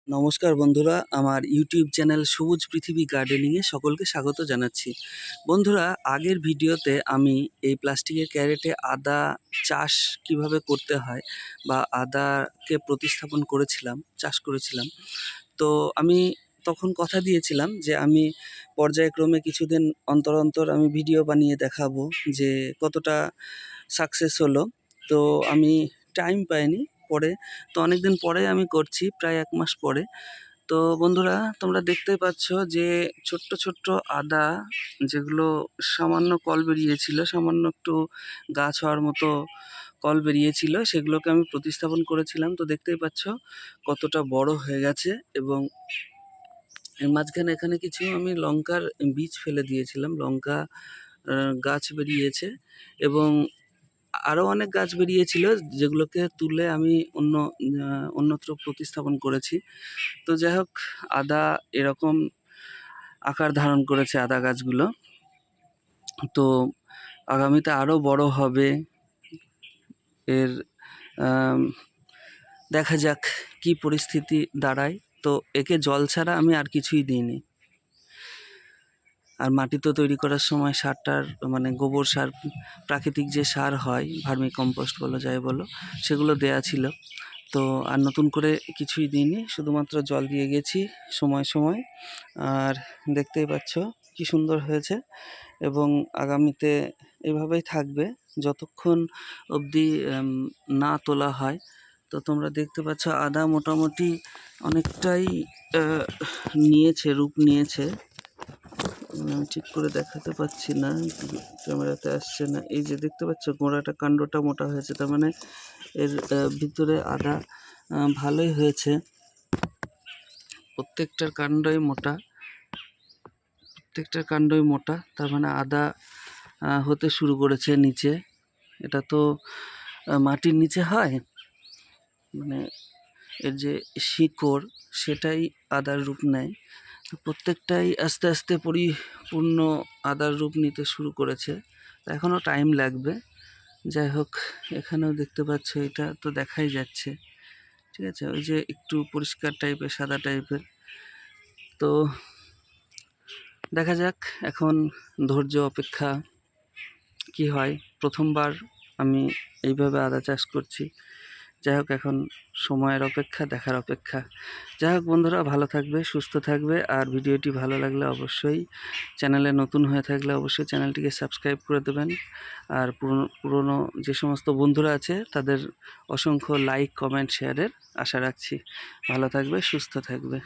নমস্কার বন্ধুরা, আমার ইউটিউব চ্যানেল সবুজ পৃথিবী গার্ডেনিংয়ে সকলকে স্বাগত জানাচ্ছি। বন্ধুরা, আগের ভিডিওতে আমি এই প্লাস্টিকের ক্যারেটে আদা চাষ কিভাবে করতে হয় বা আদাকে প্রতিস্থাপন করেছিলাম, চাষ করেছিলাম। তো আমি তখন কথা দিয়েছিলাম যে আমি পর্যায়ক্রমে কিছুদিন অন্তর অন্তর আমি ভিডিও বানিয়ে দেখাবো যে কতটা সাকসেস হলো। তো আমি টাইম পাইনি পরে, তো অনেক দিন পরে আমি করছি, প্রায় 1 মাস পরে। তো বন্ধুরা, তোমরা দেখতেই পাচ্ছ যে ছোট্ট ছোট্ট আদা, যেগুলো সামান্য কল বেরিয়েছিল, সামান্য একটু গাছ হওয়ার মতো কল বেরিয়েছিল, সেগুলোকে আমি প্রতিস্থাপন করেছিলাম। তো দেখতেই পাচ্ছ কতটা বড় হয়ে গেছে। এবং এর মাঝখানে এখানে কিছু আমি লঙ্কার বীজ ফেলে দিয়েছিলাম, লঙ্কা গাছ বেরিয়েছে। এবং আরও অনেক গাছ বেরিয়েছিল, যেগুলোকে তুলে আমি অন্যত্র প্রতিস্থাপন করেছি। তো যাই হোক, আদা এরকম আকার ধারণ করেছে আদা গাছগুলো। তো আগামীতে আরও বড় হবে। এর দেখা যাক কি পরিস্থিতি দাঁড়ায়। তো একে জল ছাড়া আমি আর কিছুই দিইনি। আর মাটি তো তৈরি করার সময় সারটার মানে গোবর সার, প্রাকৃতিক যে সার হয়, ভার্মি কম্পোস্ট বলো যাই বলো, সেগুলো দেয়া ছিল। তো আর নতুন করে কিছুই দিইনি, শুধুমাত্র জল দিয়ে গেছি সময় সময়। আর দেখতেই পাচ্ছ কি সুন্দর হয়েছে। এবং আগামীতে এভাবেই থাকবে যতক্ষণ অবধি না তোলা হয়। তো তোমরা দেখতে পাচ্ছ আদা মোটামুটি অনেকটাই নিয়েছে, রূপ নিয়েছে। আমি ঠিক করে দেখাতে পাচ্ছি না, ক্যামেরাতে আসছে না। এই যে দেখতে পাচ্ছ গোড়াটা, কাণ্ডটা মোটা হয়েছে, তার মানে এর ভিতরে আদা ভালোই হয়েছে। প্রত্যেকটার কাণ্ডই মোটা, তার মানে আদা হতে শুরু করেছে নিচে। এটা তো মাটির নিচে হয়, মানে এর যে শিকড় সেটাই আদার রূপ নেয়। প্রত্যেকটাই আস্তে আস্তে পরিপূর্ণ আদার রূপ নিতে শুরু করেছে। এখনও টাইম লাগবে। যাই হোক, এখানেও দেখতে পাচ্ছ, এটা তো দেখাই যাচ্ছে, ঠিক আছে, ওই যে একটু পরিষ্কার টাইপের, সাদা টাইপের। তো দেখা যাক, এখন ধৈর্য অপেক্ষা কি হয়। প্রথমবার আমি এইভাবে আদা চাষ করছি। যাই হোক, এখন সময়ের অপেক্ষা, দেখার অপেক্ষা। যাই হোক বন্ধুরা, ভালো থাকবে, সুস্থ থাকবে। আর ভিডিওটি ভালো লাগলে অবশ্যই, চ্যানেলে নতুন হয়ে থাকলে অবশ্যই চ্যানেলটিকে সাবস্ক্রাইব করে দেবেন। আর পুরনো যে সমস্ত বন্ধুরা আছে তাদের অসংখ্য লাইক, কমেন্ট, শেয়ারের আশা রাখছি। ভালো থাকবে, সুস্থ থাকবে।